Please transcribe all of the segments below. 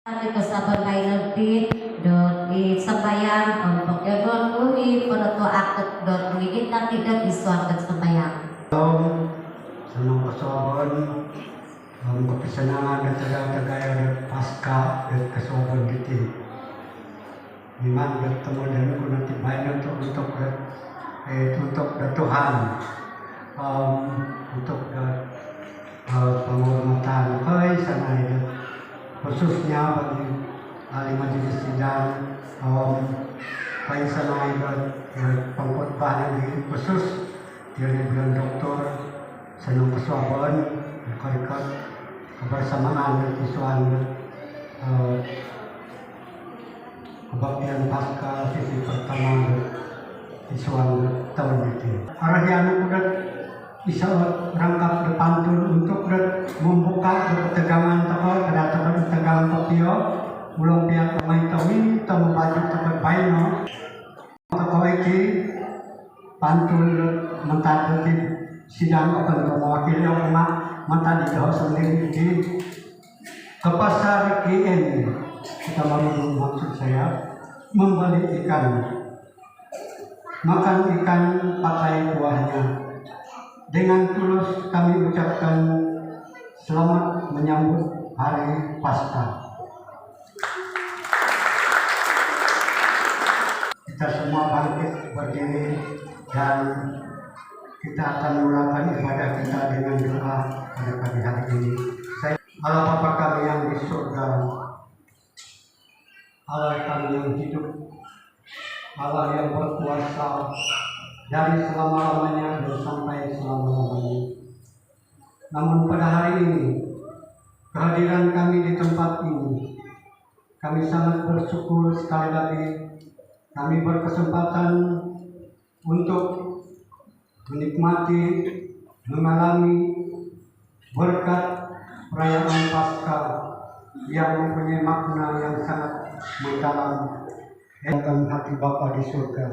Hari kesabar kainerti dot di sembayang untuk jaduan kuri pada tua akad dot wigit nanti dot isuakan sembayang. Senang kesoban, kepesenangan dan tegak-tegak dan pasca dan kesoban gitu. Memang bertemu dengan nanti banyak untuk Tuhan, untuk penghormatan sana itu. Khususnya bagi ahli majelis sidang sana itu pengkhotbah yang khusus dari bulan doktor senang kesuaban berkat kebersamaan dan isuan kebaktian pasca sisi pertama isuan tahun itu. Arah yang udah bisa rangkap depan untuk membuka ketegangan toko kedatangan tegangan kopio ulang pihak pemain tawi atau membaju tempat baino toko iki pantul mentadati sidang akan mewakili umat mentadi jauh sendiri di ke pasar GN kita baru maksud saya membeli ikan makan ikan pakai buahnya. Dengan tulus kami ucapkan selamat menyambut hari Paskah. Kita semua bangkit berdiri dan kita akan melakukan ibadah kita dengan doa pada pagi hari ini. Allah Bapa kami yang di surga, Allah kami yang hidup, Allah yang berkuasa dari selama-lamanya dan sampai selama-lamanya. Namun pada hari ini, kehadiran kami di tempat ini, kami sangat bersyukur sekali lagi kami berkesempatan untuk menikmati, mengalami berkat perayaan Paskah yang mempunyai makna yang sangat mendalam dalam hati Bapa di surga.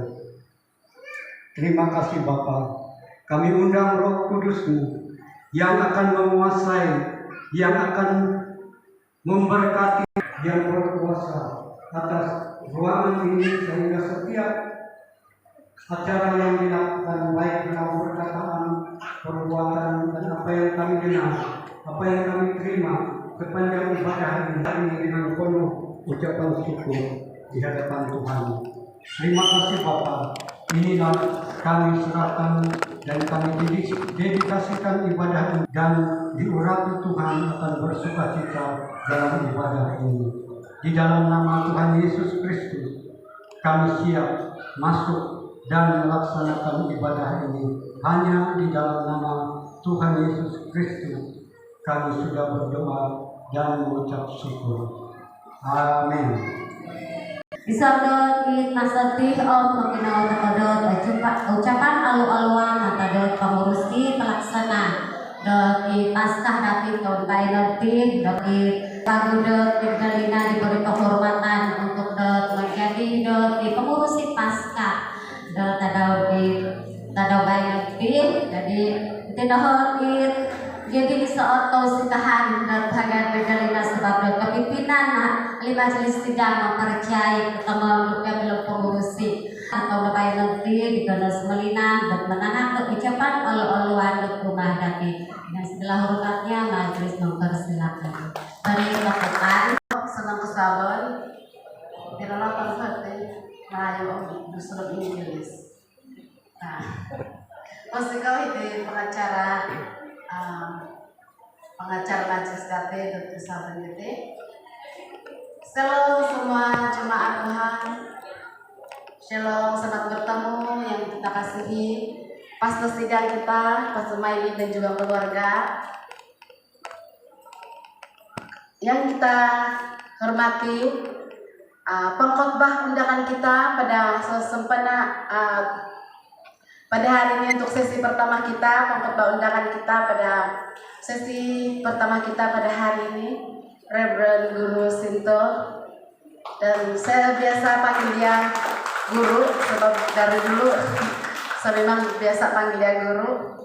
Terima kasih Bapa. Kami undang Roh Kudus-Mu yang akan menguasai, yang akan memberkati, yang berkuasa atas ruangan ini sehingga setiap acara yang dilakukan baik dalam perkataan, perbuatan dan apa yang kami dengar, apa yang kami terima sepanjang ibadah ini dengan penuh ucapan syukur di hadapan Tuhan. Terima kasih Bapa. Inilah kami serahkan dan kami dedikasikan ibadah ini dan diurapi Tuhan akan bersukacita dalam ibadah ini. Di dalam nama Tuhan Yesus Kristus kami siap masuk dan melaksanakan ibadah ini. Hanya di dalam nama Tuhan Yesus Kristus kami sudah berdoa dan mengucap syukur. Amin. Isabda di nasati mengenal terkadot ucapan alu-aluan terkadot pengurusi pelaksana dari Paskah dati tahun kainerti dari pagudot Magdalena diberi penghormatan untuk menjadi di pengurusi Paskah tadau kainerti jadi tidak jadi seoto sitahan dan bagian Magdalena sebab kepimpinan di majelis sidang mempercayai pertemuan untuknya belum pengurusi atau lepai nanti di ganas melina dan menahan ucapan olu-oluan rumah dati dan setelah hormatnya majelis mempersilakan dari lakukan senang kesabaran direlakan hati Melayu disuruh Inggris. Nah, pasti kau itu pengacara majelis dati dan kesabaran itu. Shalom semua jemaat Tuhan. Shalom, senang bertemu yang kita kasihi pastor sidang kita, Pastor Maili dan juga keluarga. Yang kita hormati pengkhotbah undangan kita pada sempena pada hari ini untuk sesi pertama kita, pengkhotbah undangan kita pada sesi pertama kita pada hari ini. Reverend Guru Sinto, dan saya biasa panggil dia guru sebab dari dulu saya memang biasa panggil dia guru.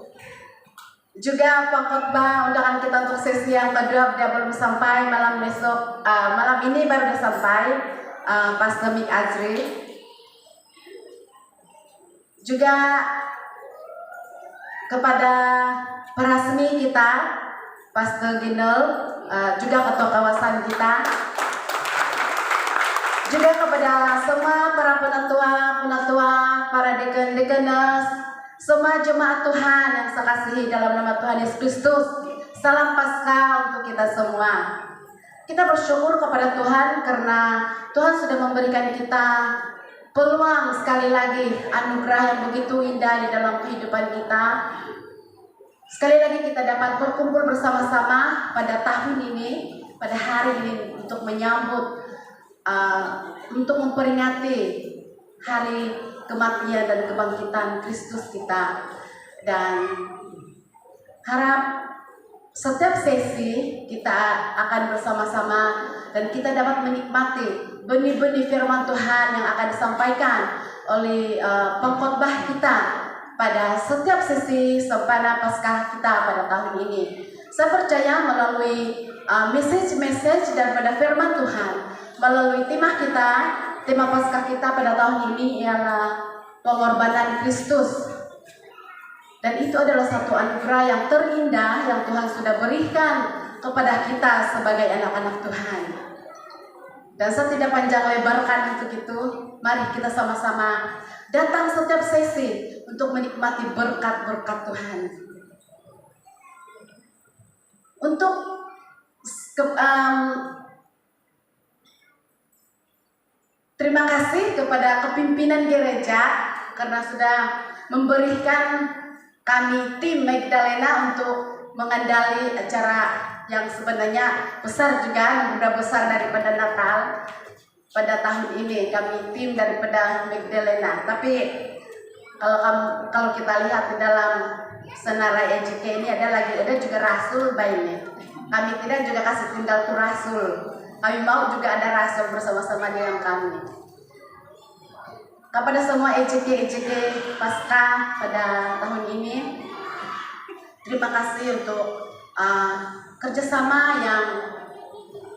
Juga pengkhotbah undangan kita untuk sesi yang kedua dia belum sampai, malam ini baru dia sampai, Pastor Mik Azri. Juga kepada perasmi kita, Pastor Ginel, juga ketua kawasan kita. Juga kepada semua para penatua, para dekan-dekanes, semua jemaat Tuhan yang saya kasihi dalam nama Tuhan Yesus Kristus. Salam Paskah untuk kita semua. Kita bersyukur kepada Tuhan karena Tuhan sudah memberikan kita peluang sekali lagi, anugerah yang begitu indah di dalam kehidupan kita. Sekali lagi kita dapat berkumpul bersama-sama pada tahun ini, pada hari ini untuk menyambut, untuk memperingati hari kematian dan kebangkitan Kristus kita. Dan harap setiap sesi kita akan bersama-sama dan kita dapat menikmati benih-benih firman Tuhan yang akan disampaikan oleh pengkhotbah kita pada setiap sesi sempana Paskah kita pada tahun ini. Saya percaya melalui message daripada firman Tuhan, melalui tema Paskah kita pada tahun ini ialah pengorbanan Kristus. Dan itu adalah satu anugerah yang terindah yang Tuhan sudah berikan kepada kita sebagai anak-anak Tuhan. Dan saya tidak panjang lebarkan untuk itu, mari kita sama-sama datang setiap sesi untuk menikmati berkat-berkat Tuhan. Untuk terima kasih kepada kepimpinan gereja karena sudah memberikan kami tim Magdalena untuk mengendali acara yang sebenarnya besar juga, sudah besar daripada Natal pada tahun ini. Kami tim daripada Magdalena. Tapi kalau kita lihat di dalam Senara EJK ini ada juga Rasul baiknya. Kami tidak juga kasih tinggal ke Rasul. Kami mau juga ada Rasul bersama-sama dengan kami. Kepada semua EJK Paskah pada tahun ini, terima kasih untuk kerjasama yang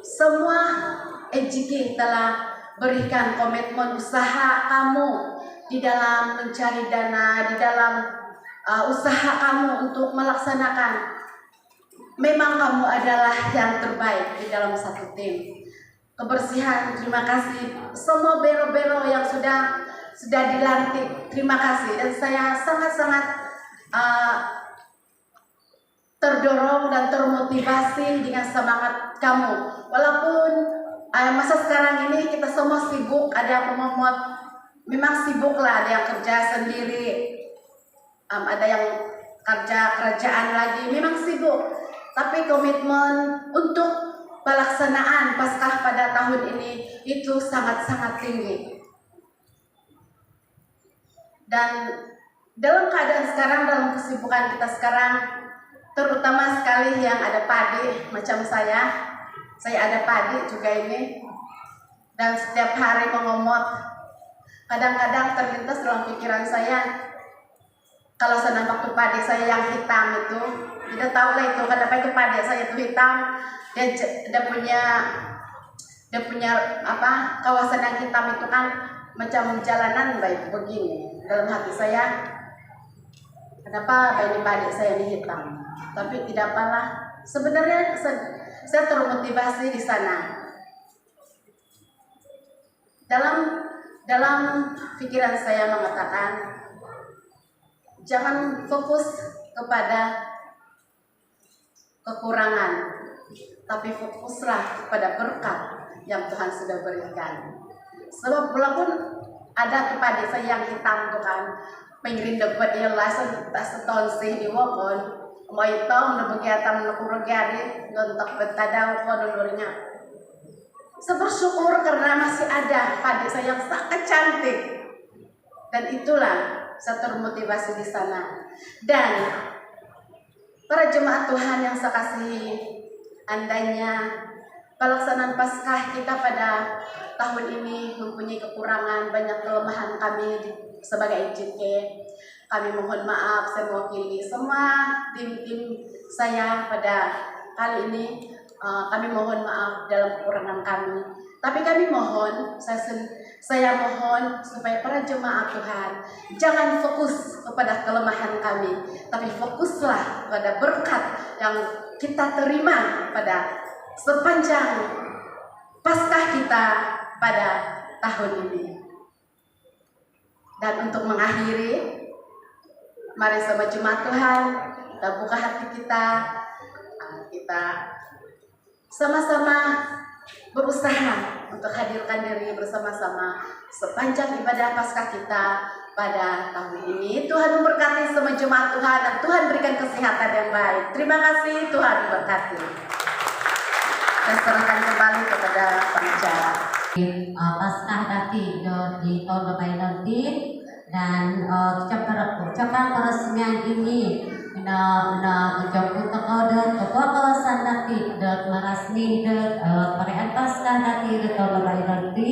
semua EJK telah berikan, komitmen usaha kamu di dalam mencari dana, di dalam usaha kamu untuk melaksanakan. Memang kamu adalah yang terbaik di dalam satu tim. Kebersihan, terima kasih. Semua bero-bero yang sudah dilantik, terima kasih. Dan saya sangat-sangat terdorong dan termotivasi dengan semangat kamu. Walaupun masa sekarang ini kita semua sibuk, ada yang memang sibuk lah, ada yang kerja sendiri, ada yang kerjaan lagi, memang sibuk. Tapi komitmen untuk pelaksanaan Paskah pada tahun ini itu sangat-sangat tinggi. Dan dalam keadaan sekarang, dalam kesibukan kita sekarang, terutama sekali yang ada padi macam saya ada padi juga ini, dan setiap hari mengomot. Kadang-kadang terlintas dalam pikiran saya, kalau saya nampak tuh padi saya yang hitam itu, tidak tahu lah itu kenapa itu padi saya itu hitam. Dia punya kawasan yang hitam itu kan macam jalanan baik begini. Dalam hati saya, kenapa ini padi saya ini hitam? Tapi tidak apalah. Sebenarnya saya termotivasi di sana. Dalam pikiran saya mengatakan, jangan fokus kepada kekurangan, tapi fokuslah kepada berkat yang Tuhan sudah berikan. Sebab walaupun ada kepada saya yang hitam tuh kan, pengen dapat yang langsung tak setahun sih di wakon, mau hitam udah begiatam nak kuragari, ngontak betadau konulurnya. Saya bersyukur karena masih ada pada saya yang sangat cantik, dan itulah saya termotivasi di sana. Dan para jemaat Tuhan yang saya kasihi, andainya pelaksanaan Paskah kita pada tahun ini mempunyai kekurangan, banyak kelemahan kami sebagai EJK. Kami mohon maaf, saya mewakili semua tim-tim saya pada kali ini. Kami mohon maaf dalam kekurangan kami. Tapi kami mohon, saya mohon supaya para jemaat Tuhan jangan fokus kepada kelemahan kami, tapi fokuslah pada berkat yang kita terima pada sepanjang Paskah kita pada tahun ini. Dan untuk mengakhiri, mari sama jemaat Tuhan kita buka hati kita sama-sama berusaha untuk hadirkan diri bersama-sama sepanjang ibadah Paskah kita pada tahun ini. Tuhan memberkati semua jemaat Tuhan dan Tuhan berikan kesehatan yang baik. Terima kasih, Tuhan memberkati. Dan serahkan kembali kepada pembicara. Paskah nanti di tahun depan nanti dan ucapan peresmian ini menjemput kawasan nanti merasmi perayaan Paskah nanti di tahun depan nanti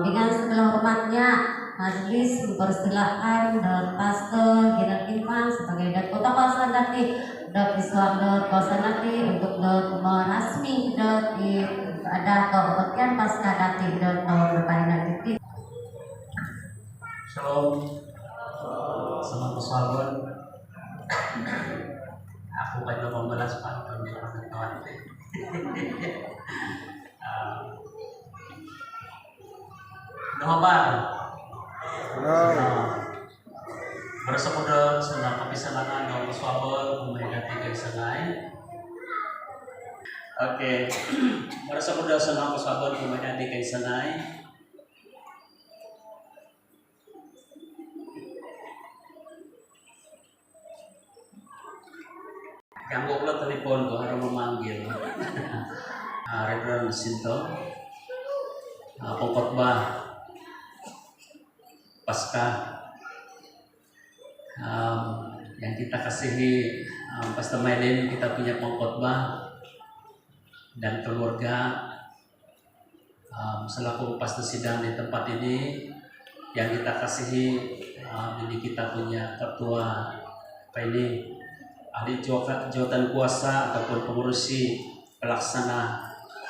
dengan segala hormatnya majelis mempersilahkan pastor Gilang Impang sebagai kota kawasan nanti Islam kawasan nanti untuk merasmi ada kebaktian Paskah nanti tahun depan nanti. Shalom, selamat sahabat. Aku banyak membalas pantun di kawan-kawan. Doa bang. Bersekuda senang kepisanan dalam sahabat memegati kesangai. Oke, bersekuda senang sahabat memegati kesangai. Ganggu pula telepon ko harus memanggil Reverend Sinto pengkhotbah Paskah yang kita kasihi Pastor Maylin, kita punya pengkhotbah dan keluarga selaku pastor sidang di tempat ini yang kita kasihi. Ini kita punya ketua ini ahli jawatan kuasa ataupun pengurusi pelaksana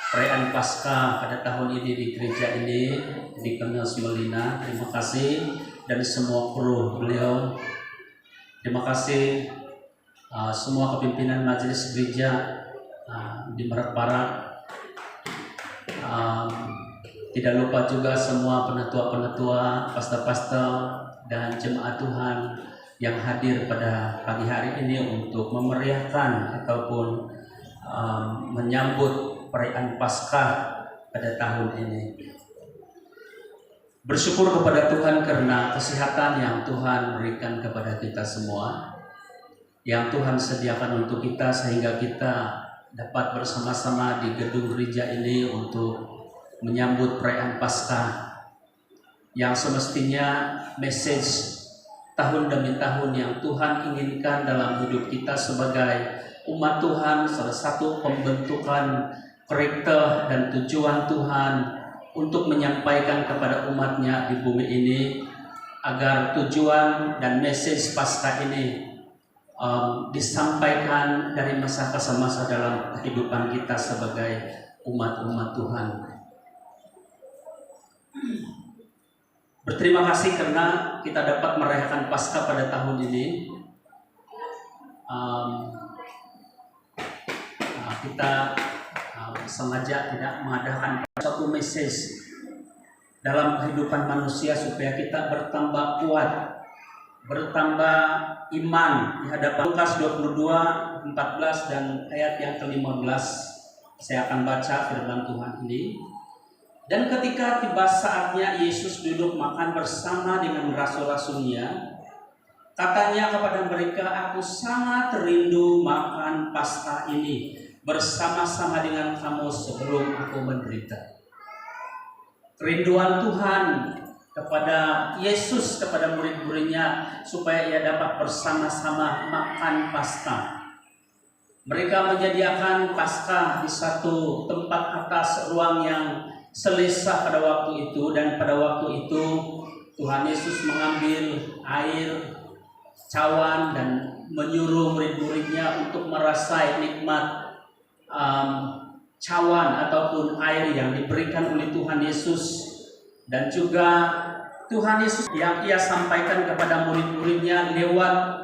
perayaan Paskah pada tahun ini di gereja ini di Kenes Melina. Terima kasih dan semua kru beliau. Terima kasih semua kepimpinan majelis gereja di Merak Barat. Tidak lupa juga semua penatua-penatua, pastor-pastor dan jemaat Tuhan yang hadir pada pagi hari ini untuk memeriahkan ataupun menyambut perayaan Paskah pada tahun ini. Bersyukur kepada Tuhan karena kesehatan yang Tuhan berikan kepada kita semua, yang Tuhan sediakan untuk kita sehingga kita dapat bersama-sama di gedung gereja ini untuk menyambut perayaan Paskah yang semestinya message tahun demi tahun yang Tuhan inginkan dalam hidup kita sebagai umat Tuhan. Salah satu pembentukan karakter dan tujuan Tuhan untuk menyampaikan kepada umatnya di bumi ini agar tujuan dan message Paskah ini disampaikan dari masa ke masa dalam kehidupan kita sebagai umat-umat Tuhan. Berterima kasih karena kita dapat merayakan Paskah pada tahun ini. Kita sengaja tidak mengadakan satu message dalam kehidupan manusia supaya kita bertambah kuat, bertambah iman di hadapan. Lukas 22:14 dan ayat yang ke-15. Saya akan baca firman Tuhan ini. Dan ketika tiba saatnya Yesus duduk makan bersama dengan rasul-rasulnya, katanya kepada mereka, "Aku sangat rindu makan Paskah ini bersama-sama dengan kamu sebelum aku menderita." Kerinduan Tuhan kepada Yesus, kepada murid-muridnya, supaya ia dapat bersama-sama makan Paskah. Mereka menyediakan Paskah di satu tempat atas ruang yang selesa pada waktu itu, dan pada waktu itu Tuhan Yesus mengambil air cawan dan menyuruh murid-muridnya untuk merasai nikmat cawan ataupun air yang diberikan oleh Tuhan Yesus, dan juga Tuhan Yesus yang ia sampaikan kepada murid-muridnya lewat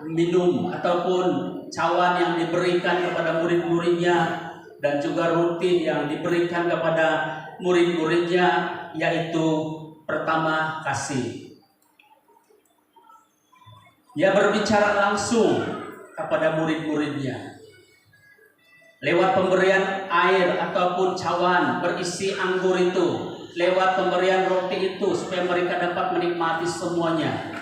minum ataupun cawan yang diberikan kepada murid-muridnya, dan juga roti yang diberikan kepada murid-muridnya, yaitu pertama kasih. Ia berbicara langsung kepada murid-muridnya lewat pemberian air ataupun cawan berisi anggur itu, lewat pemberian roti itu, supaya mereka dapat menikmati semuanya.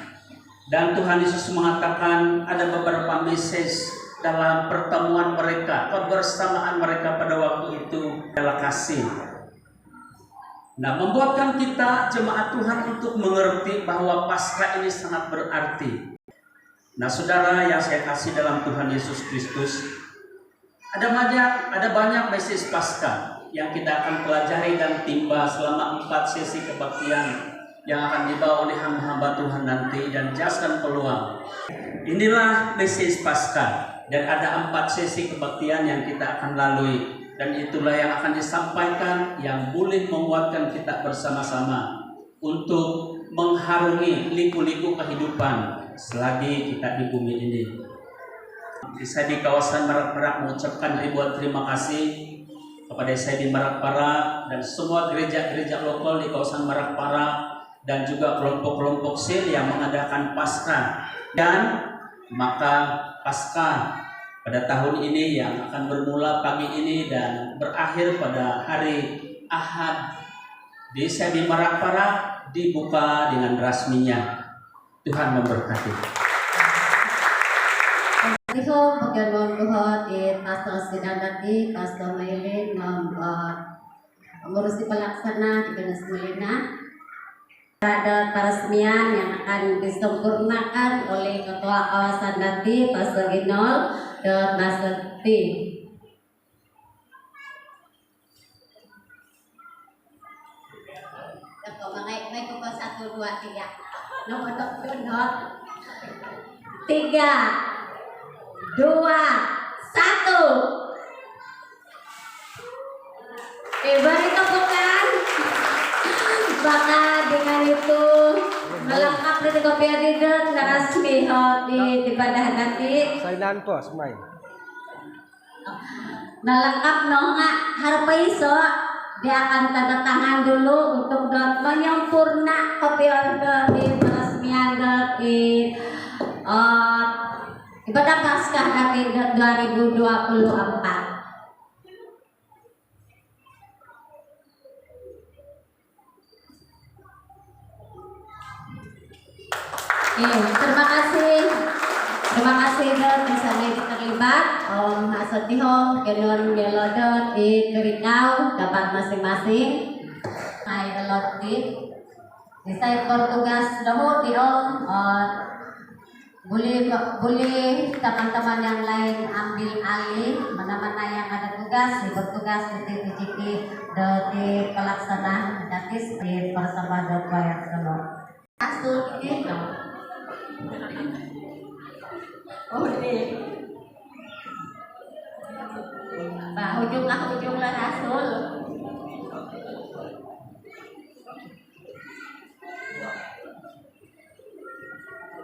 Dan Tuhan Yesus mengatakan ada beberapa message dalam pertemuan mereka, kebersamaan mereka pada waktu itu adalah kasih. Nah, membuatkan kita jemaat Tuhan untuk mengerti bahwa Paskah ini sangat berarti. Nah, saudara yang saya kasih dalam Tuhan Yesus Kristus, ada banyak message Paskah yang kita akan pelajari dan timba selama 4 sesi kebaktian yang akan dibawa oleh hamba-hamba Tuhan nanti, dan jelaskan peluang. Inilah message Paskah, dan ada 4 sesi kebaktian yang kita akan lalui, dan itulah yang akan disampaikan yang boleh menguatkan kita bersama-sama untuk mengharungi liku-liku kehidupan selagi kita di bumi ini. Saya di kawasan Merak-Merak mengucapkan ribuan terima kasih kepada saya di Merak-Para dan semua gereja-gereja lokal di kawasan Merak-Para, dan juga kelompok-kelompok sel yang mengadakan Paskah. Dan maka Paskah pada tahun ini yang akan bermula pagi ini dan berakhir pada hari Ahad di Sebi Merak-Para dibuka dengan rasminya. Tuhan memberkati. Ihom pagyanon luhod it pastor sinadati pastor Maylin ngurusi pelaksana di Dinas Mulina. Ada peresmian yang akan disempurnakan oleh Ketua Kawasan nanti Pastor Ginol dan Pastor T. May ko 1, 2, 3. Nomor 3, 2, 1. Beri tepukan. Maka dengan itu melengkap dari kopi adidat narasmi di ibadah nanti. Sailan po, smay. Melengkap nonga harap iso dia akan tanda tangan dulu untuk menyempurna kopi order di peresmian di ibadah Paskah nanti 2024. Terima kasih dan bisa terlibat Hasotihong Kenon Gelodot di Kerikau dapat masing-masing. Saya Gelodit saya bertugas dahulu di boleh teman-teman yang lain ambil alih mana-mana yang ada tugas bertugas di TPJP di pelaksanaan datis di bersama bayar telur. Asul itu ujung lah asul.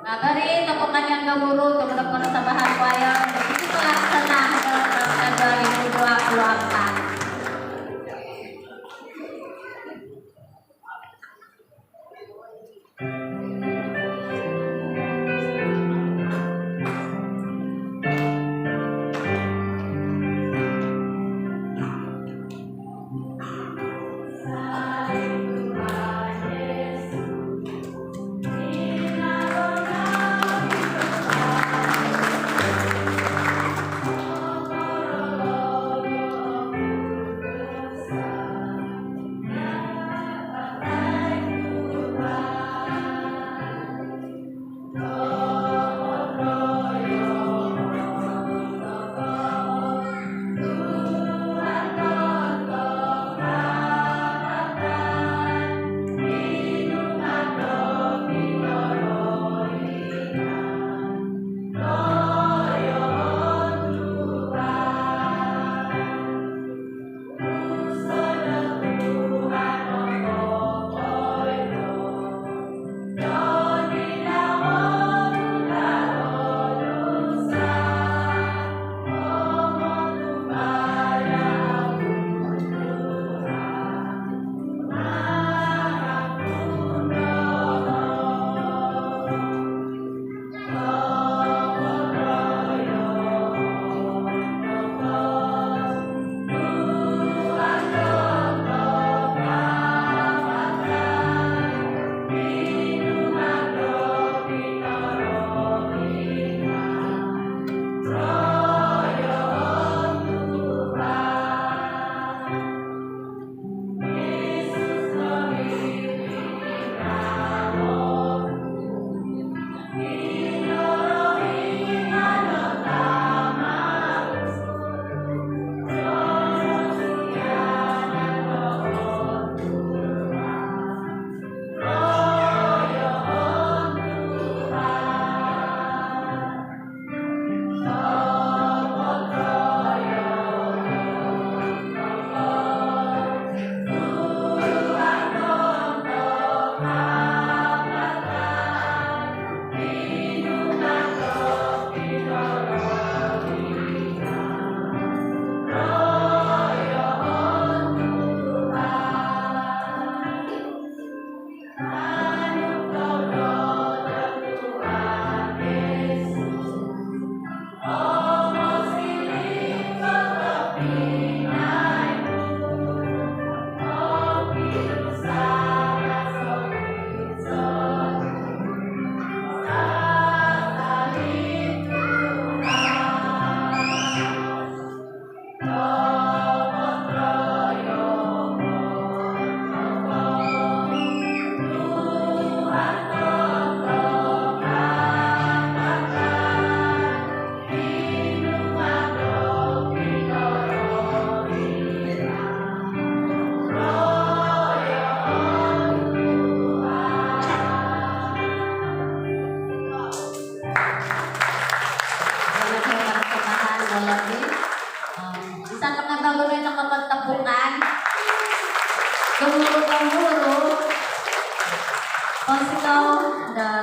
Nah, dari tepukan yang gaburu teman-teman sabahan kuaya itu pelaksanaan tahun 2024.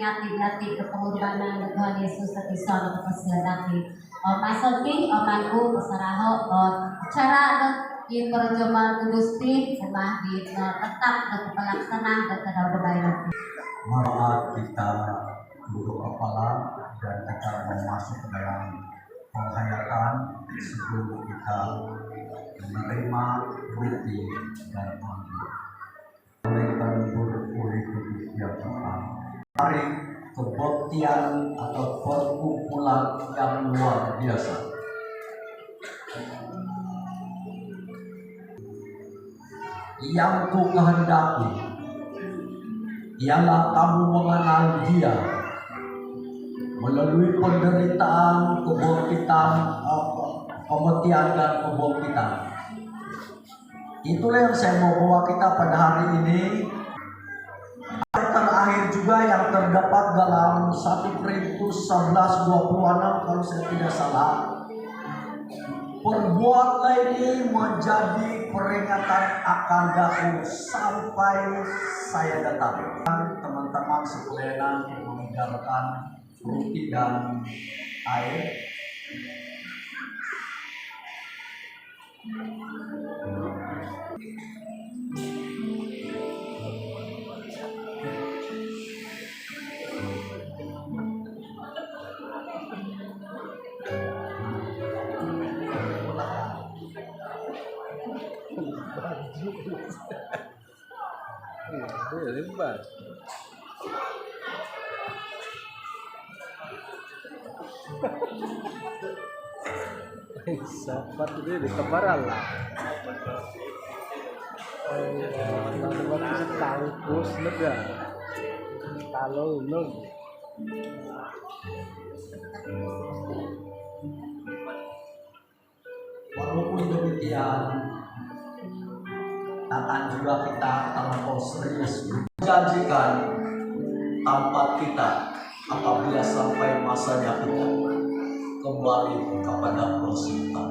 ngati-ngati ke pengorbanan Tuhan Yesus sa kasihan dati. Masalti manku pasaraho cara di perjumpaan Gusti rumah di tetap pelaksana dan terdapat. Mari kita duduk kepala dan kita masuk dalam penghayatan sebelum kita menerima roti dan anggur. Mereka oleh Tuhan yang Tuhan. Hari kebaktian atau perkumpulan yang luar biasa. Yang ku kehendaki ialah kamu mengenal Dia melalui penderitaan, kebangkitan, kematian dan kebangkitan. Itulah yang saya mau bawa kita pada hari ini. Ayat terakhir juga yang terdapat dalam 1 Korintus 11:26 kalau saya tidak salah. Perbuatlah ini menjadi peringatan akan aku sampai saya datang. Teman-teman sekalian meninggalkan roti dan air. Lebar. Sapat itu di kebaran lah. Teman-teman kampus lega. Kalau belum. Walaupun demikian, akan juga kita terlampau serius menjanjikan tempat kita apabila sampai masanya kita kembali kepada Pencipta.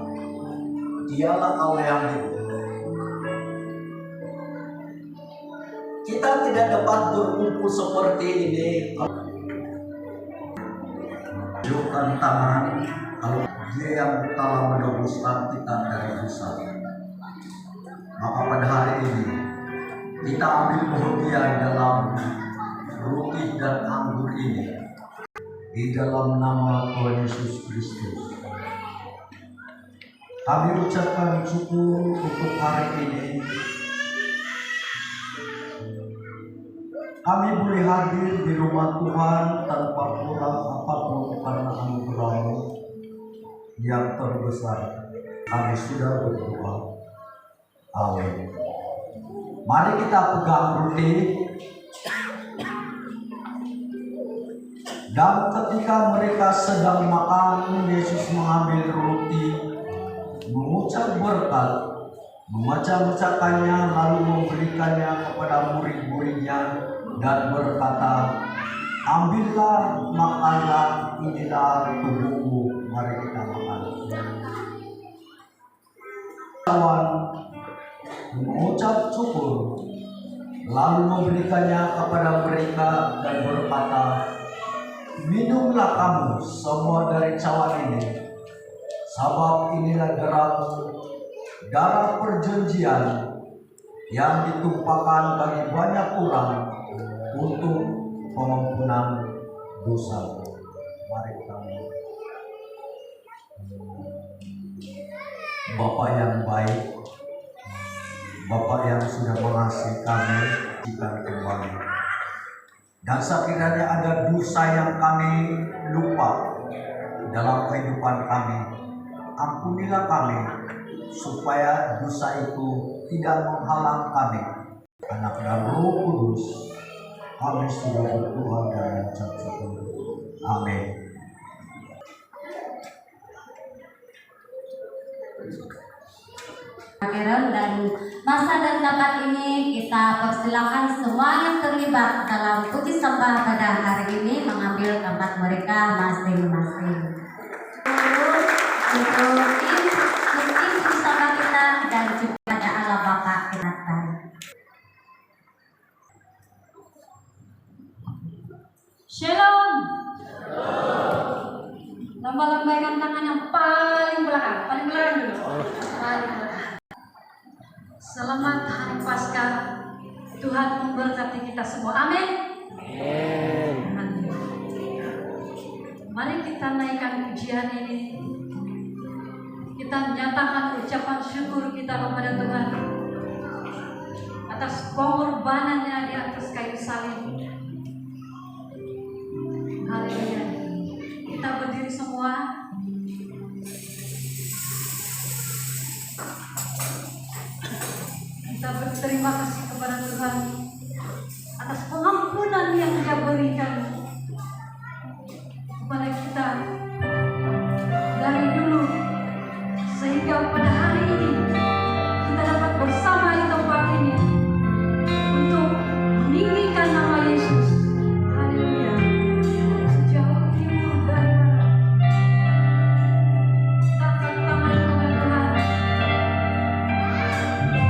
Dialah Allah yang hidup. Kita tidak dapat berkumpul seperti ini. Tunjukkan tangan kalau Dia yang telah menebuskan kita dari dosa. Maka pada hari ini kita ambil bagian dalam roti dan anggur ini di dalam nama Tuhan Yesus Kristus. Kami ucapkan syukur untuk hari ini. Kami boleh hadir di rumah Tuhan tanpa kurang apapun karena anugerah-Mu yang terbesar. Kami sudah berdoa. Amin. Mari kita pegang roti. Dan ketika mereka sedang makan, Yesus mengambil roti, mengucap berkat, memecah-mecahkannya, lalu memberikannya kepada murid-muridnya dan berkata, ambillah, makanlah, inilah tubuhku, mari kita makan. Kawan mengucap syukur, lalu memberikannya kepada mereka dan berkata, minumlah kamu semua dari cawan ini, sebab inilah darah perjanjian yang ditumpahkan bagi banyak orang untuk pengampunan dosa. Mari kita Bapa yang baik, Bapa yang sudah mengasihi kami, kita kembali. Dan sekiranya ada dosa yang kami lupa dalam kehidupan kami, ampunilah kami, supaya dosa itu tidak menghalang kami. Anak dan Roh Kudus, kami sudah berdoa dan mengucap syukur. Amin. Keren dan masa dan tempat ini kita persilakan semua yang terlibat dalam puji sembah pada hari ini mengambil tempat mereka masing-masing. Untuk tim bersama kita dan juga pada Allah Bapa kita tahu. Shalom. Lambaikan tangan yang paling belakang dulu. Paling belakang. Selamat hari Paskah. Tuhan memberkati kita semua. Amin. Amin. Mari kita naikkan pujian ini. Kita menyatakan ucapan syukur kita kepada Tuhan atas pengorbanannya di atas kayu salib. Haleluya. Kita berdiri semua. Kita berterima kasih kepada Tuhan atas pengampunan yang Dia berikan kepada kita dari dulu sehingga pada hari ini kita dapat bersama di tempat ini untuk meninggikan nama Yesus. Haleluya. Sejauh timur dan barat, kita angkat tangan kepada Tuhan. Haleluya.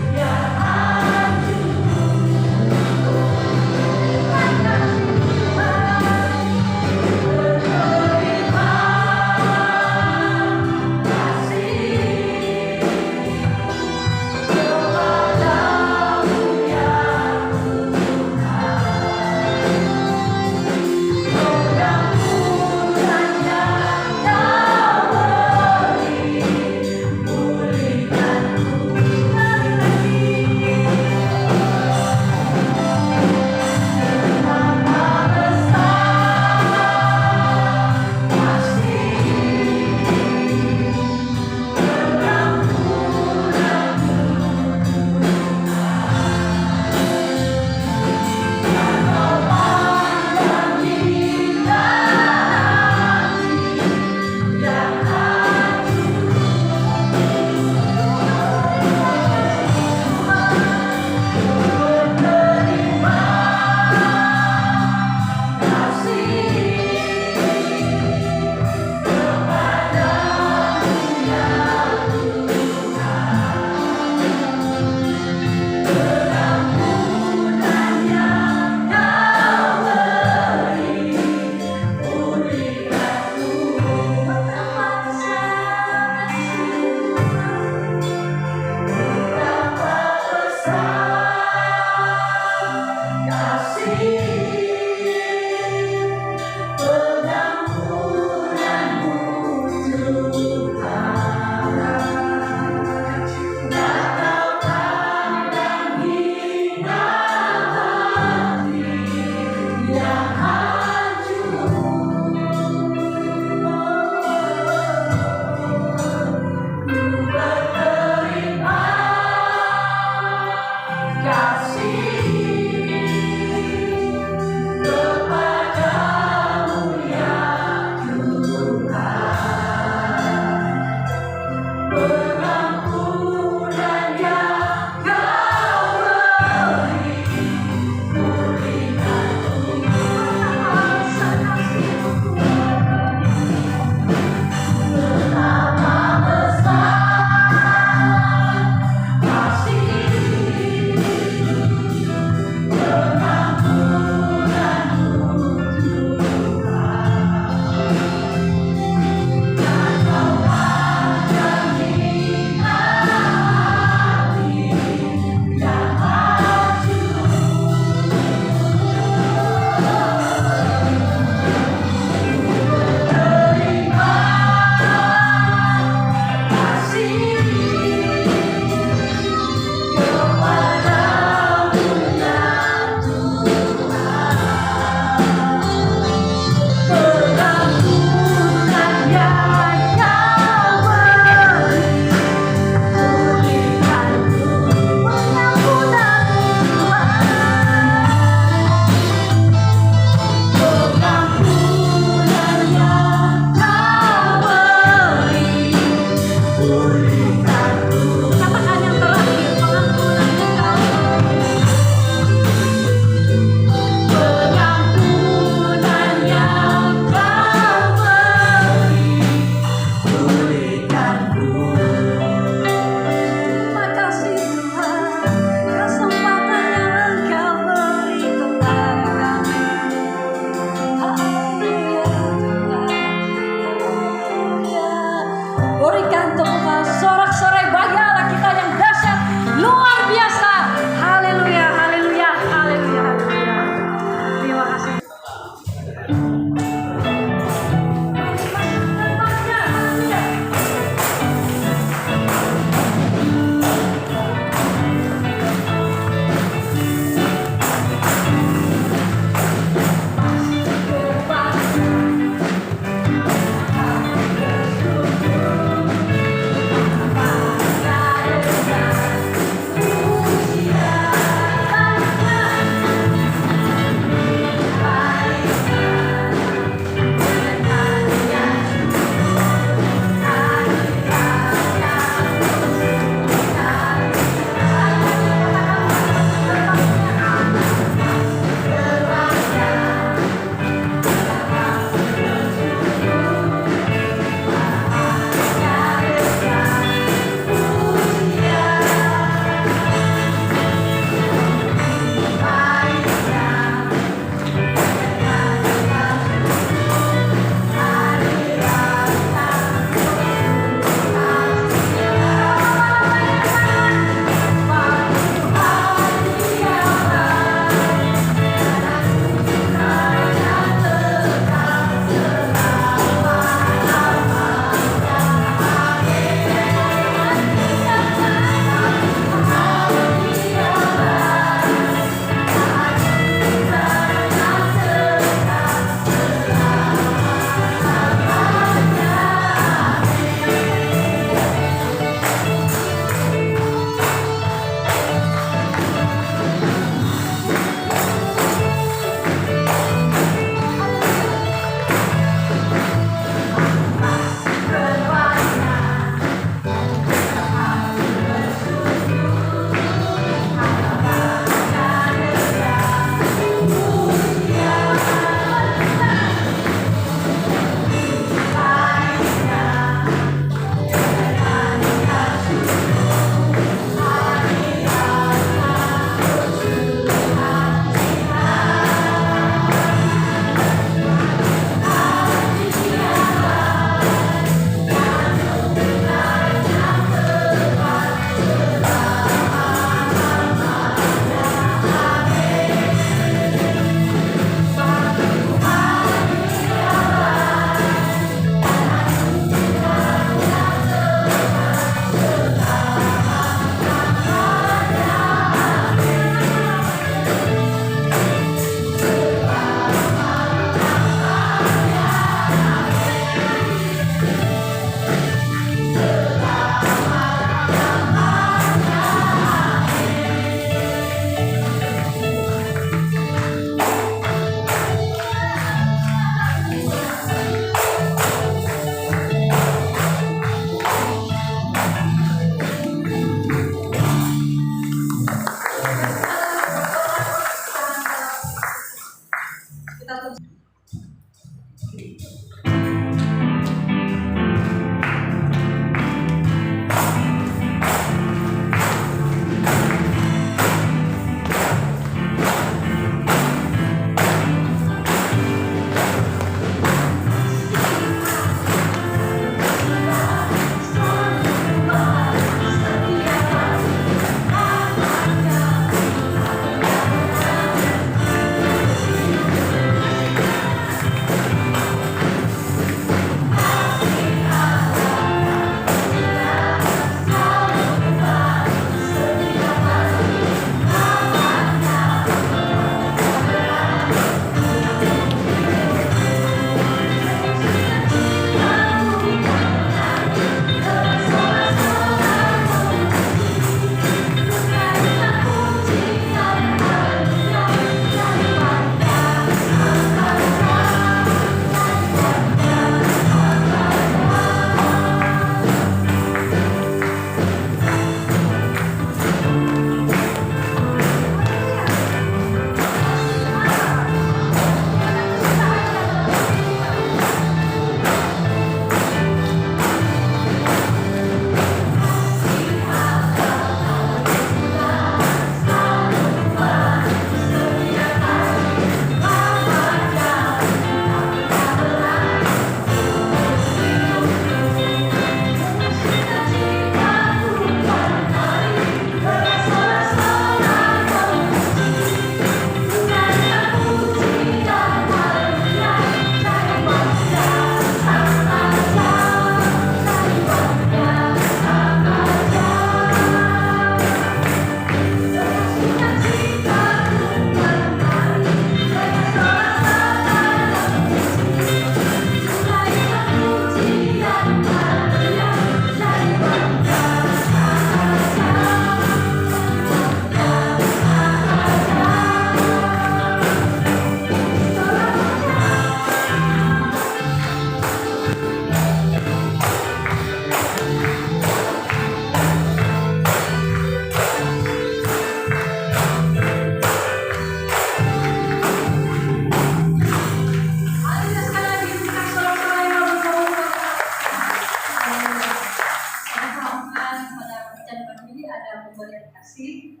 kasih.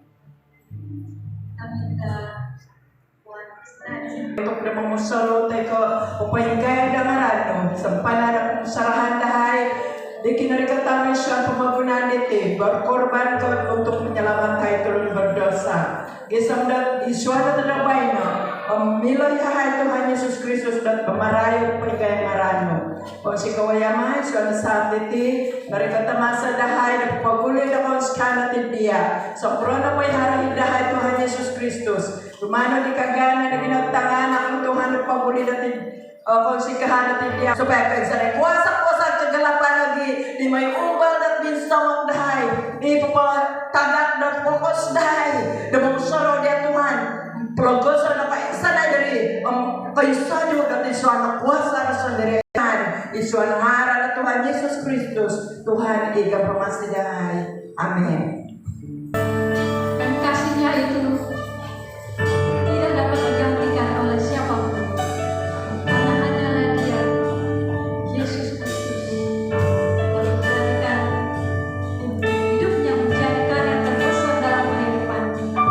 Kami tidak untuk memusolo tayo upay gaya damarano sampana na sarahan dahay di kinarikatami siya pamagunan iti berkorban ko untuk menyelamat tayo turun berdosa isang dat iswada tanabay no milay hahay Tuhan Yesus Kristus dat pamarayo upay gaya marano o si kawayamay siya sa iti narikatamasa dahay na pagulay na konskana dia sa prona pa'y harahin dahay Tuhan Yesus Kristus Tumano di kagana na ginagtangan ang Tuhan ng paguli natin konsikahan natin diya. Supaya kayo sa kuwasak-kuwasak kagalapan lagi di may ubal at binsamang dahay. Ipapatagat na pokos dahay. Damang soro diya Tuhan. Progoso na kaisa na dari. Kaisa niyo natin sa anak kuwasa na sa dari. Iswa ng hara na Tuhan Yesus Kristus. Tuhan ika pamasidahay. Amen. Dan kasihnya itu tidak dapat digantikan oleh siapapun, karena hanyalah Dia, Yesus Kristus, yang menjadikan hidupnya menjadi karya terbesar dalam kehidupan kita.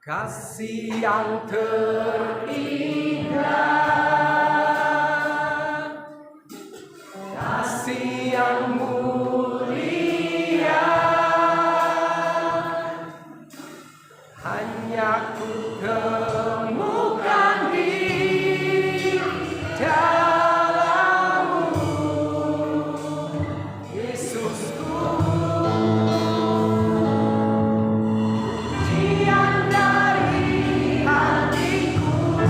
Kasih yang terindah, kasih yang mulia, hanya ku temukan di dalam-Mu, Yesusku. Pujian dari hatiku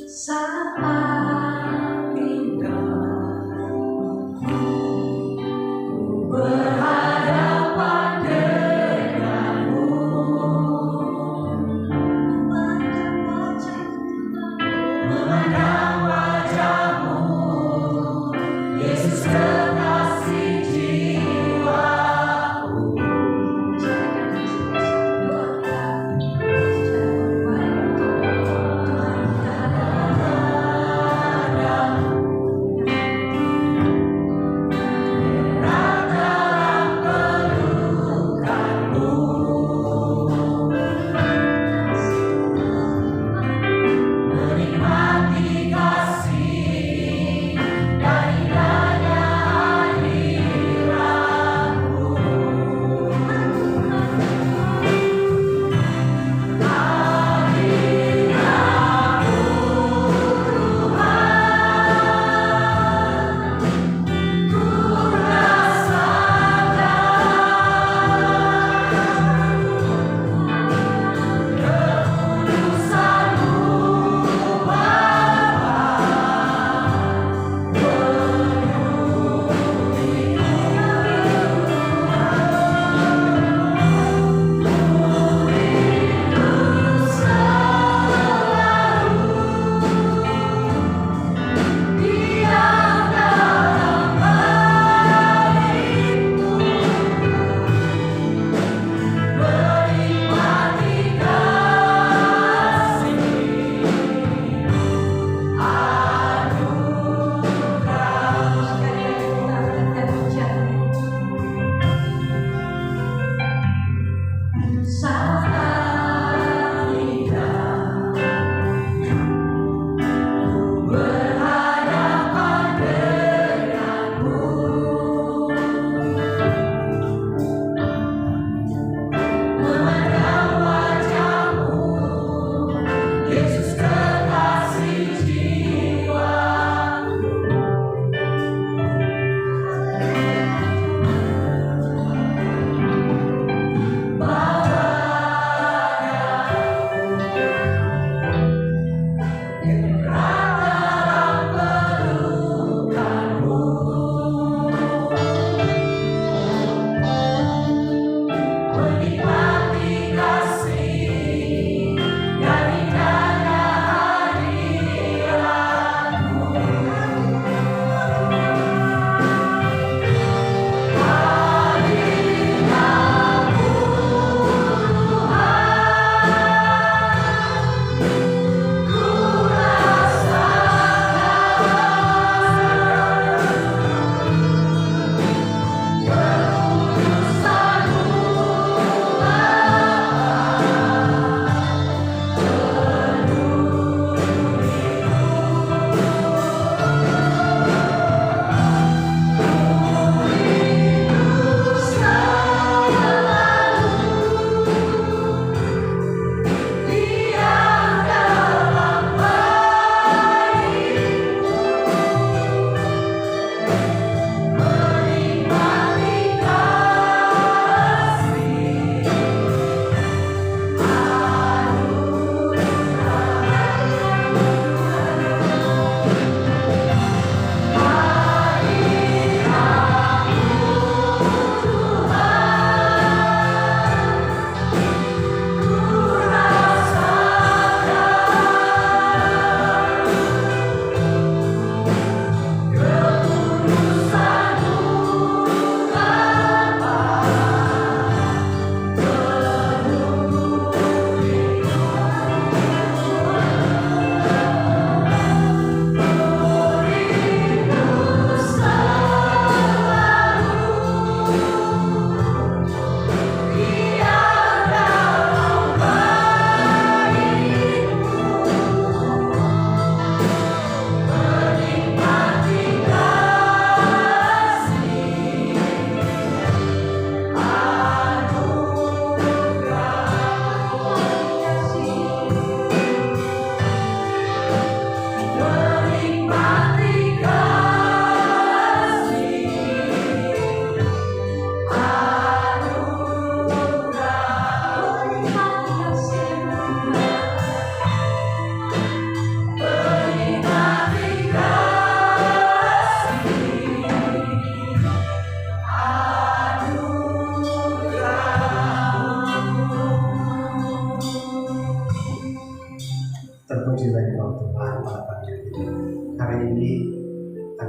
Saat indah berhadapan denganmu, memandang wajahmu, Yesus kekasih jiwaku.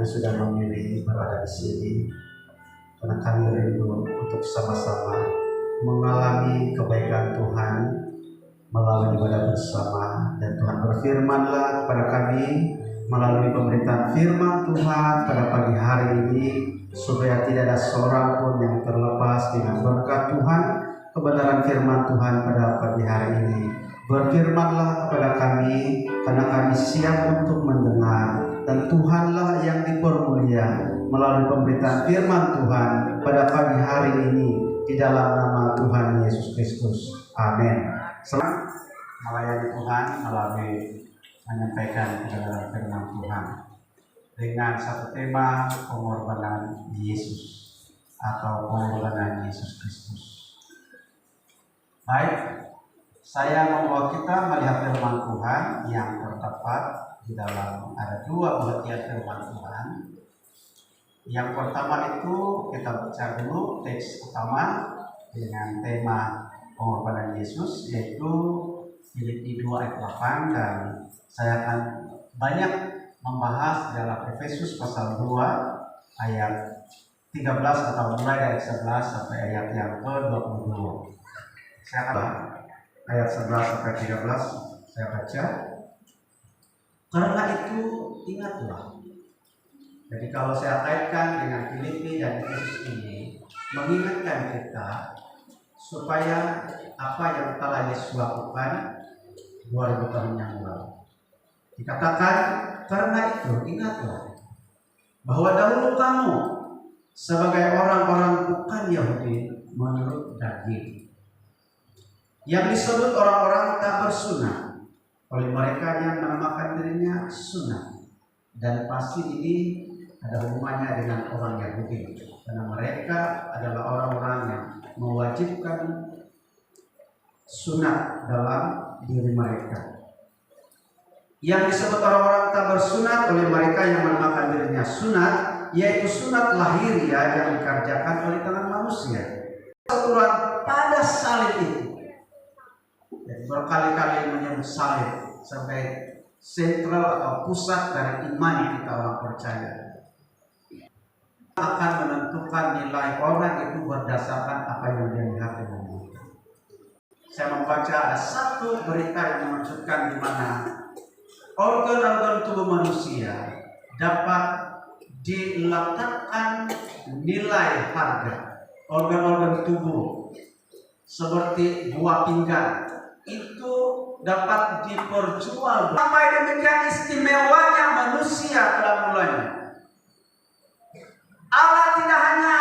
kami sudah memilih berada di sini karena kami rindu untuk sama-sama mengalami kebaikan Tuhan melalui ibadah bersama. Dan Tuhan berfirman-Lah kepada kami melalui pemberitaan firman Tuhan pada pagi hari ini, supaya tidak ada seorang pun yang terlepas dengan berkat Tuhan. Kebenaran firman Tuhan pada pagi hari ini, berfirman-Lah kepada kami karena kami siap untuk mendengar, dan Tuhanlah yang dipermulia melalui pemberitaan firman Tuhan pada pagi hari ini di dalam nama Tuhan Yesus Kristus. Amin. Selamat melayani Tuhan melalui menyampaikan kebenaran firman Tuhan dengan satu tema pengorbanan Yesus atau pengorbanan Yesus Kristus. Baik, saya membawa kita melihat firman Tuhan yang terdapat di dalam ada dua bagian firman Tuhan. Yang pertama itu kita baca dulu teks utama dengan tema pengorbanan Yesus, yaitu Filipi 2 ayat 8, dan saya akan banyak membahas dalam Efesus pasal 2 ayat 13 atau mulai dari 11 sampai ayat yang ke-22. Saya akan ayat 11 sampai 13 saya baca. Karena itu ingatlah. Jadi kalau saya kaitkan dengan Filipi dan Efesus ini, mengingatkan kita supaya apa yang telah Yesus lakukan 2000 tahun yang lalu. Dikatakan, karena itu ingatlah bahwa dahulu kamu sebagai orang-orang bukan Yahudi menurut daging, yang disebut orang-orang tak bersunat oleh mereka yang menamakan dirinya sunat. Dan pasti ini ada hubungannya dengan orang Yahudi, karena mereka adalah orang-orang yang mewajibkan sunat dalam diri mereka. Yang disebut orang-orang tak bersunat oleh mereka yang menamakan dirinya sunat, yaitu sunat lahiriah yang dikerjakan oleh tangan manusia. Aturan pada salib itu, jadi berkali-kali menyebut salib sampai sentral atau pusat dari iman kita orang percaya, akan menentukan nilai orang itu berdasarkan apa yang dia lihat dengan mata. Saya membaca ada satu berita yang menunjukkan di mana organ-organ tubuh manusia dapat diletakkan nilai harga. Organ-organ tubuh seperti buah pinggang itu dapat diperjualbelikan. Sampai demikian istimewanya manusia telah mulanya. Allah tidak hanya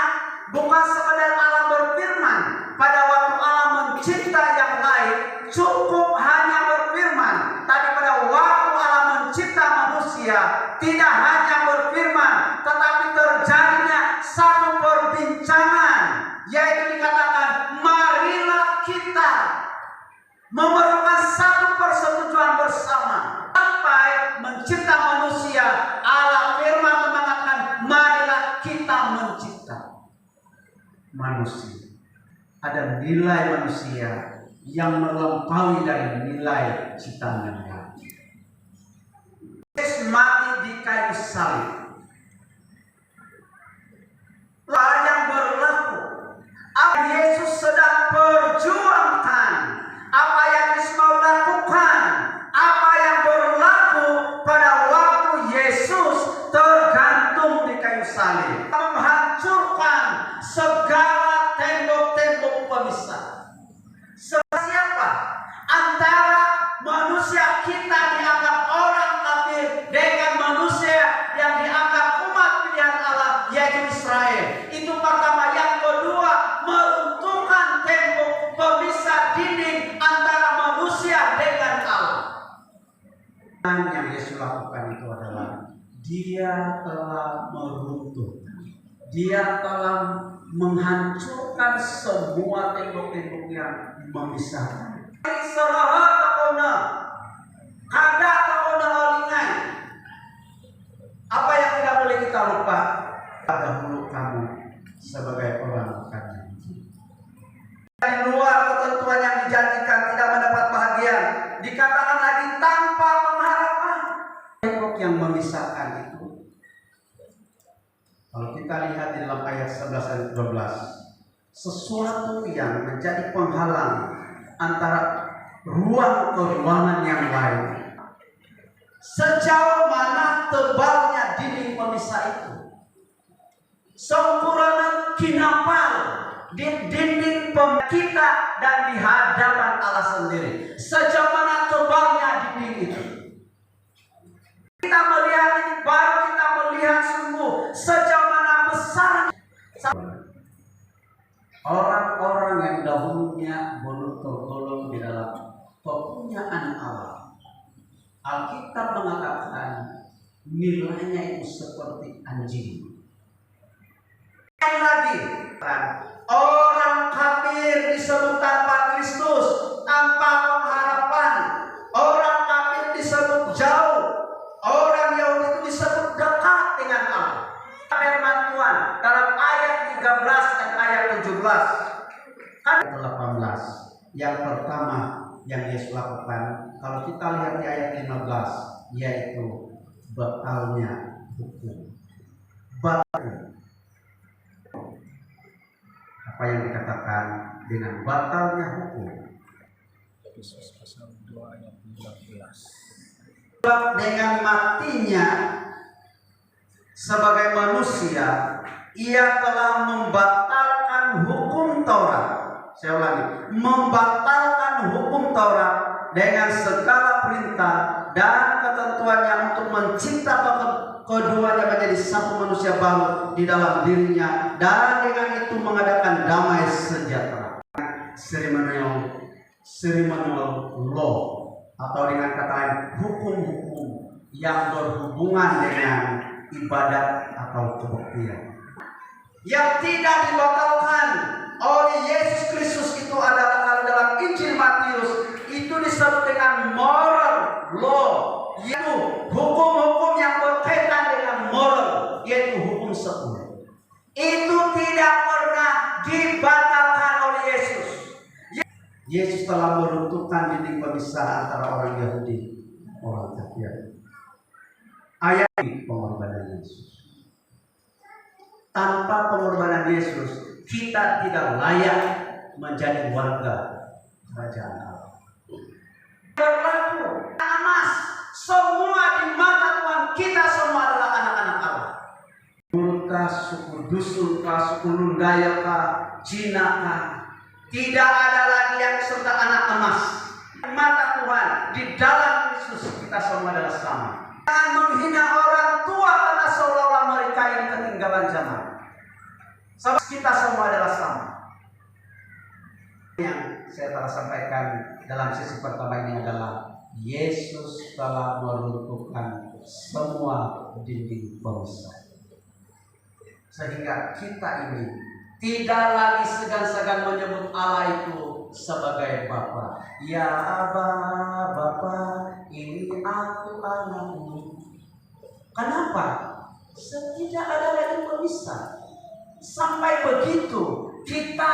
bukan sekadar Allah berfirman. Pada waktu Allah mencipta yang lain, cukup hanya berfirman. Tapi pada waktu Allah mencipta manusia, tidak hanya berfirman, tetapi terjadinya satu perbincangan, yaitu dikatakan, marilah kita, memerlukan satu persetujuan bersama. Sampai mencipta manusia, Allah firman mengatakan, marilah kita mencipta manusia. Ada nilai manusia yang melampaui dari nilai ciptaan yang lain. Yesus mati di kayu salib. Apa yang berlaku? Apa Yesus sedang perjuangkan? Apa yang Yesus mau lakukan? Apa yang berlaku pada waktu Yesus tergantung di kayu salib? Menghancurkan segala tembok-tembok pemisah. Siapa? Antara manusia kita dianggap orang kafir dengan manusia yang dianggap umat pilihan Allah, yaitu Israel. Itu pertama. Yang kedua, meruntuhkan tembok pemisah dinding antara manusia dengan Allah. Yang Yesus lakukan itu adalah Dia telah meruntuhkan, Dia telah menghancurkan semua tembok-tembok yang memisahkan. Apa yang tidak boleh kita lupa? Dahulu kamu sebagai orang kaya. Dari luar ketentuan yang dijanjikan tidak mendapat bahagia. Dikatakan lagi tanpa pengharapan. Tembok yang memisahkan itu Kalau kita lihat di dalam ayat 11 dan 12, sesuatu yang menjadi penghalang antara ruang ke ruangan yang lain. Sejauh mana tebalnya dinding pemisah itu, seukuran kinapal di dinding kita dan di hadapan Allah sendiri. Sejauh mana tebalnya dinding itu. Kita melihat ini baru kita melihat sungguh sejauh mana besar orang-orang yang dahulunya belum tergolong di dalam kepunyaan Allah. Alkitab mengatakan nilainya itu seperti anjing. Yang lagi, orang kafir disebut tanpa Kristus, tanpa pengharapan. Orang kafir disebut jauh. Orang Yahudi itu disebut dekat dengan Allah. Firman Tuhan dalam ayat 13 dan ayat 17. Ayat 18. Yang pertama yang Yesus lakukan, kalau kita lihat di ayat 15, yaitu batalnya hukum. Batal. Apa yang dikatakan dengan batalnya hukum? Yesus pasal 2 ayat 15. Dengan matinya sebagai manusia, ia telah membatalkan hukum Taurat. Saya ulangi, membatalkan hukum Taurat dengan segala perintah dan ketentuannya untuk menciptakan keduanya menjadi satu manusia baru di dalam dirinya, dan dengan itu mengadakan damai sejahtera. Ceremonial law, atau dengan kata lain hukum-hukum yang berhubungan dengan ibadat atau kebaktian yang tidak dibatalkan oleh Yesus Kristus. Itu adalah kalau dalam Injil Matius itu disebut dengan moral law, yaitu hukum-hukum yang berkaitan dengan moral, yaitu hukum 10. Itu tidak pernah dibatalkan oleh Yesus. Yesus telah meruntuhkan dinding pemisah antara orang Yahudi dan orang kafir. Ayat ini pengorbanan Yesus. Tanpa pengorbanan Yesus, kita tidak layak menjadi warga kerajaan Allah. Berlaku emas, semua di mata Tuhan kita semua adalah anak-anak Allah. Turkah, suku Dusunkah, suku Lundayakah, Cinakah, tidak ada lagi yang serta anak emas. Mata Tuhan di dalam Yesus kita semua adalah sama. Jangan menghina orang tua karena seolah-olah mereka ini ketinggalan zaman. Sebab kita semua adalah sama. Yang saya telah sampaikan dalam sesi pertama ini adalah Yesus telah meruntuhkan semua dinding pemisah, sehingga kita ini tidak lagi segan-segan menyebut Allah itu sebagai Bapa. Ya Aba, Bapa, ini aku anakmu. Kenapa? Tidak ada lagi pemisah. Sampai begitu kita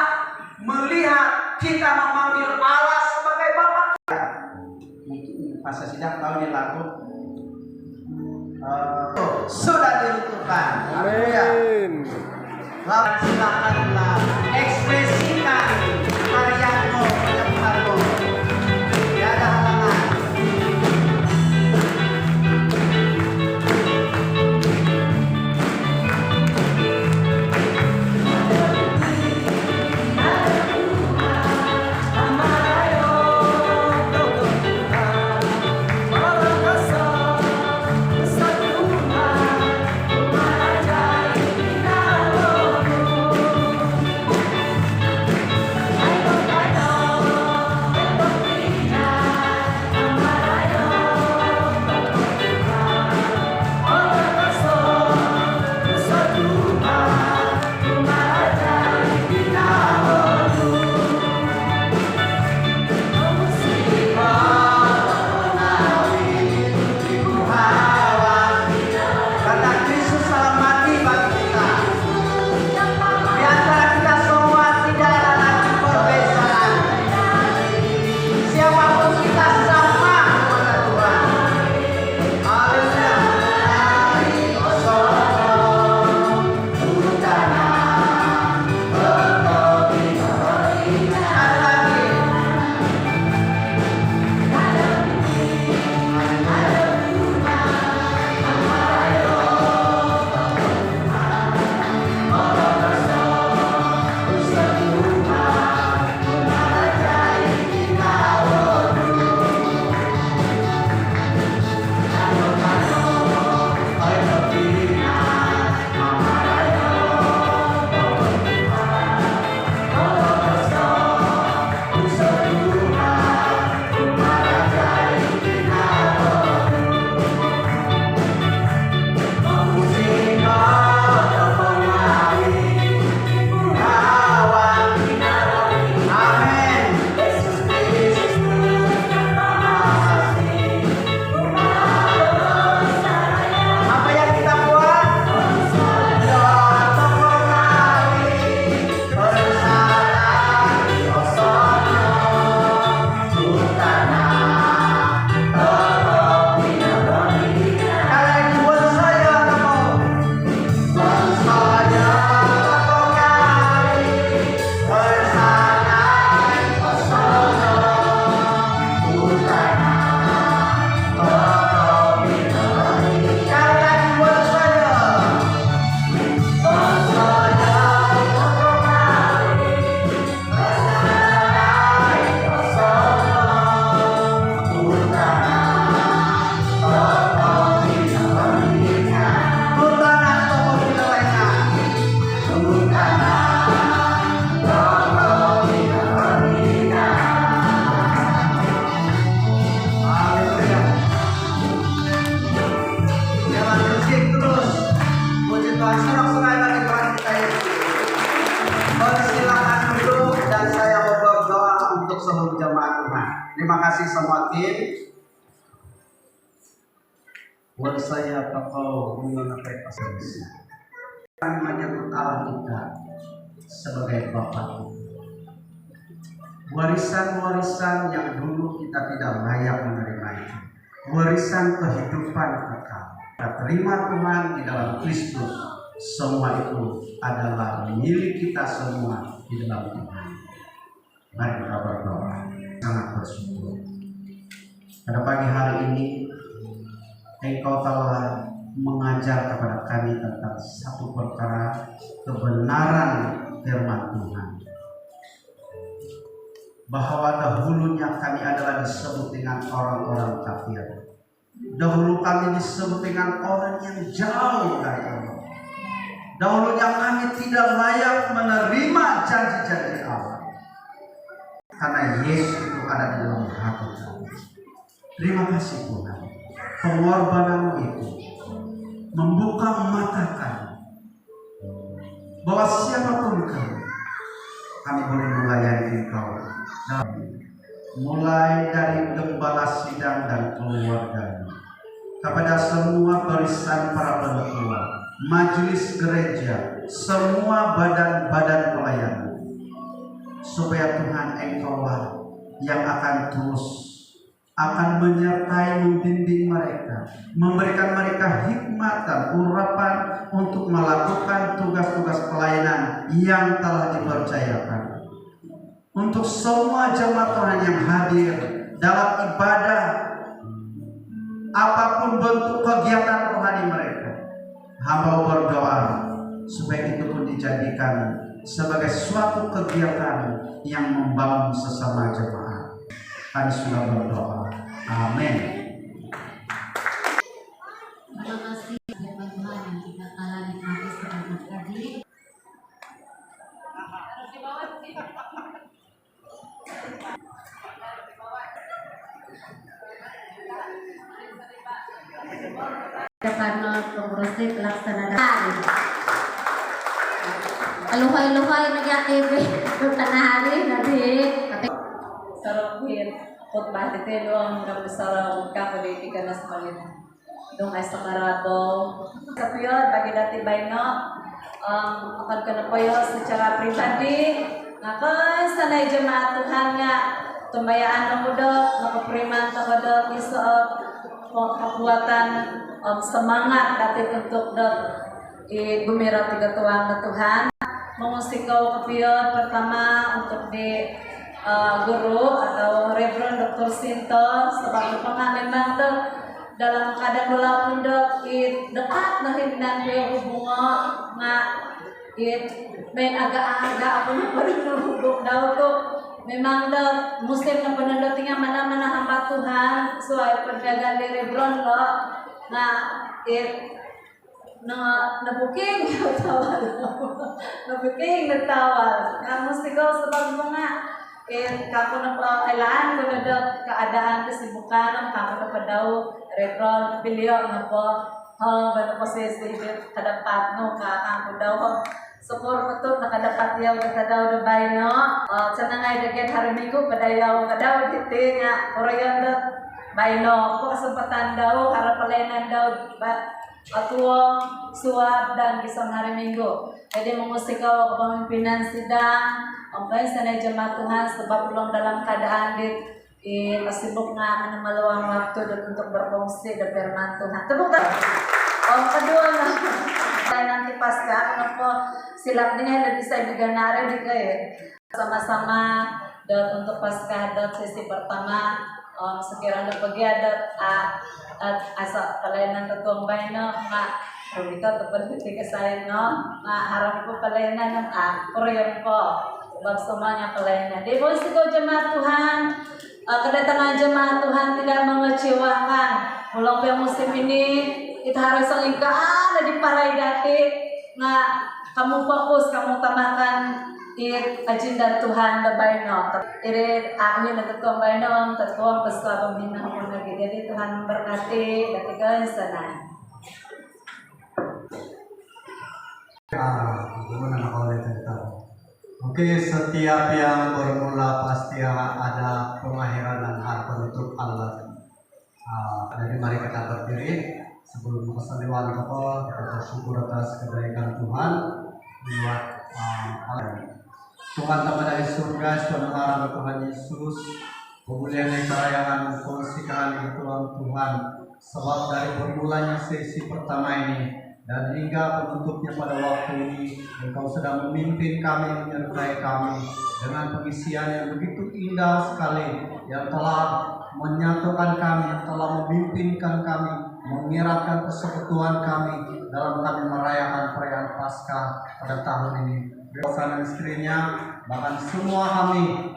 melihat, kita memanggil Allah sebagai Bapa. Mungkin Pastor Sidang tahu ini lagu sudah diruntuhkan. Amin. Lalu silakanlah ekspresikan karyamu, penyembuhanmu. Tidak ada halangan. I amin. Buat saya kau mengenai pasal ini. Kami menyebut Allah kita sebagai Bapa. Warisan-warisan yang dulu kita tidak layak menerima itu. Warisan kehidupan kekal. Kita terima Tuhan di dalam Kristus. Semua itu adalah milik kita semua di dalam Tuhan. Mari kita berdoa. Sangat bersyukur. Pada pagi hari ini, Engkau telah mengajar kepada kami tentang satu perkara kebenaran firman Tuhan. Bahwa dahulunya kami adalah disebut dengan orang-orang kafir. Dahulu kami disebut dengan orang yang jauh dari Allah. Dahulunya kami tidak layak menerima janji-janji Allah. Karena Yesus itu ada di dalam hati kami. Terima kasih Tuhan. Pengorbananmu itu membuka mata kami. Bahwa siapapun kami boleh melayani Engkau. Mulai dari gembala sidang dan keluarganya, kepada semua barisan para penatua, majelis gereja, semua badan-badan pelayanan, supaya Tuhan Engkaulah yang akan terus akan menyertai membimbing mereka, memberikan mereka hikmat dan urapan untuk melakukan tugas-tugas pelayanan yang telah dipercayakan. Untuk semua jemaat Tuhan yang hadir dalam ibadah, apapun bentuk kegiatan rohani mereka, hamba berdoa supaya itu pun dijadikan sebagai suatu kegiatan yang membangun sesama jemaat. Kami sudah berdoa. Amin. Terima kasih firman Tuhan yang kita telah nikmati sebentar tadi. Karena pengurusi pelaksanaan aluhay-luhay nag-active yung tanahari nanti Sarapin, khutbah dito ang kapisarang kapolitika na sa Malina. Doon ay sa Karabo. Sa piyon, bagi dati bayno, akan ka na po yun secara pribadi. Ngayon, sanay jemaat Tuhan nga, tumayaan ng mudok, nakapriman ng mudok, isoot, kapuatan, semangat dati untuk gumira tiga tuang na Tuhan. Mengusikaw kapiyon, pertama untuk di guru atau Reverend Dr. Sinto sebagai memang dalam keadaan walaupun dekat na himnan ko hubungan nga main agak-agak ako na parinulubog daw ko memang Muslim na panadating nga mana-mana hamba Tuhan so ay pagdagan ni Reverend lo na nabuking nagtawal nabuking nagtawal nga Muslim ko sa mga kako na po kailangan ko na daw keadaan kesibukan kako na pa daw Reverend Pilio na po gano'n po sa kadapat no kako daw sukor ko to nakadapat yaw na daw na bayo no sa nangay dagat haramigo padayaw ka daw diti nga orayan daw bayo no po kasempatan daw harapalenan daw atuang suap dan kisah hari Minggu. Jadi mengusikaw ako pamimpinan sidang. Okay, sanay jemaat Tuhan sebab belum dalam keadaan pasibuk nga maluang waktu dan untuk berfungsi dan firman Tuhan. Tepuk tangan. Kedua na nanti pasca ako po silap niya lebih saya diganare di kayak sama-sama dan untuk pasca dan sesi pertama sekiranya pergi ada asa pelayanan ketua bayno nga Rubika tepat ketika saya nga harap ko pelayanan ng Korean po sebab semuanya pelayanan di posisi ko jemaat Tuhan kedatangan jemaat Tuhan tidak mengecewakan mulang yang musim ini kita harus saling ada di parai dati nga kamu fokus kamu tamakan agenda Tuhan na bayno. Iri amin na ketua bayno, ketua peswa pembina pun lagi. Jadi Tuhan berkati ketika sana. Gimana nak oleh tentang Oke, setiap yang bermula pasti ada pengakhiran dan hal penutup Allah. Jadi mari kita berdiri sebelum kesaliwan kapal, kita bersyukur atas kebaikan Tuhan buat Tuhan Bapa dari surga, Tuhan Allah Tuhan Yesus, kemuliaan kerayangan kasih Tuhan, sebab dari bermulanya sesi pertama ini dan hingga penutupnya pada waktu ini, Engkau sedang memimpin kami, menyertai kami dengan pengisian yang begitu indah sekali, yang telah menyatukan kami, yang telah memimpinkan kami, mengiratkan persekutuan kami dalam kami merayakan perayaan Paskah pada tahun ini. Bersama istrinya, bahkan semua kami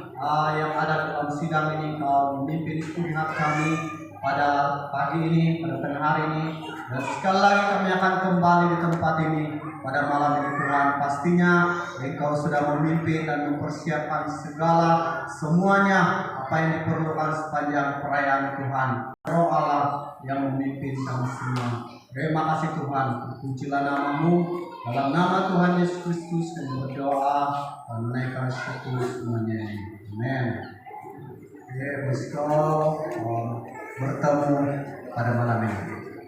yang ada dalam sidang ini, Kau memimpin pihak kami pada pagi ini, pada tengah hari ini, dan sekali lagi kami akan kembali di tempat ini pada malam ini Tuhan. Pastinya Engkau sudah memimpin dan mempersiapkan segala semuanya apa yang diperlukan sepanjang perayaan Tuhan. Roh Allah yang memimpin kami semua. Terima kasih Tuhan, pujilah nama-Mu. Dalam nama Tuhan Yesus Kristus kami berdoa dan menaikkan syukur semuanya. Amin. Oke, bertemu pada malam ini.